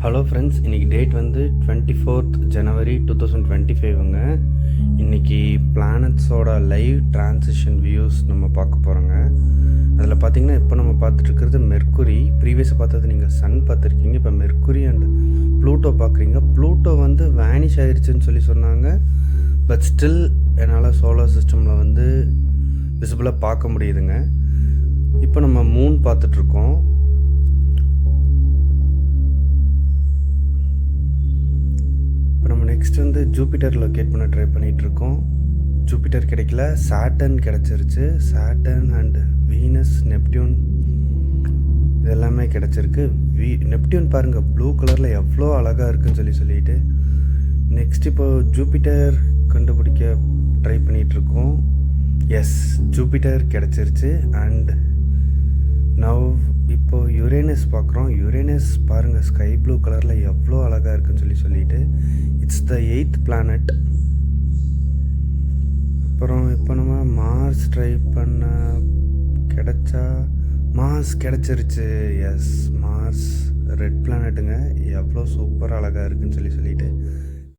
Hello friends, இன்றைக்கி date வந்து 24th January 2025ங்க. இன்றைக்கி பிளானட்ஸோட லைவ் டிரான்சிஷன் வியூஸ் நம்ம பார்க்க போகிறோங்க. அதில் பார்த்திங்கன்னா இப்போ நம்ம பார்த்துட்ருக்கிறது மெர்க்குரி. ப்ரீவியஸாக பார்த்தது நீங்கள் சன் பார்த்துருக்கீங்க. இப்போ மெர்க்குரி அண்ட் ப்ளூட்டோ பார்க்குறீங்க. ப்ளூட்டோ வந்து வேனிஷ் ஆயிடுச்சுன்னு சொல்லி சொன்னாங்க. பட் ஸ்டில் என்னால் சோலார் சிஸ்டமில் வந்து விசிபிளாக பார்க்க முடியுதுங்க. இப்போ நம்ம மூன் பார்த்துட்ருக்கோம். இப்போ நம்ம நெக்ஸ்ட் வந்து ஜூபிட்டர் லொக்கேட் பண்ண ட்ரை பண்ணிகிட்ருக்கோம். ஜூபிட்டர் கிடைக்கல, சாட்டர்ன் கிடச்சிருச்சு. சாட்டர்ன் அண்ட் வீனஸ், நெப்டியூன் இதெல்லாமே கிடச்சிருக்கு. நெப்டியூன் பாருங்கள் ப்ளூ கலரில் எவ்வளோ அழகாக இருக்குன்னு சொல்லிட்டு நெக்ஸ்ட் இப்போ ஜூபிட்டர் கண்டுபிடிக்க ட்ரை பண்ணிகிட்ருக்கோம். எஸ், ஜூபிட்டர் கிடச்சிருச்சு. அண்ட் நவ் இப்போ யுரேனஸ் பார்க்குறோம். யுரேனஸ் பாருங்கள் ஸ்கை ப்ளூ கலரில் எவ்வளோ அழகாக இருக்குன்னு சொல்லிட்டு இட்ஸ் த 8th planet. அப்புறம் இப்போ நம்ம மார்ஸ் ட்ரை பண்ண கிடைச்சா மார்ஸ் கிடச்சிருச்சு. எஸ், மார்ஸ் ரெட் பிளானட்டுங்க. எவ்வளோ சூப்பராக அழகாக இருக்குன்னு சொல்லிட்டு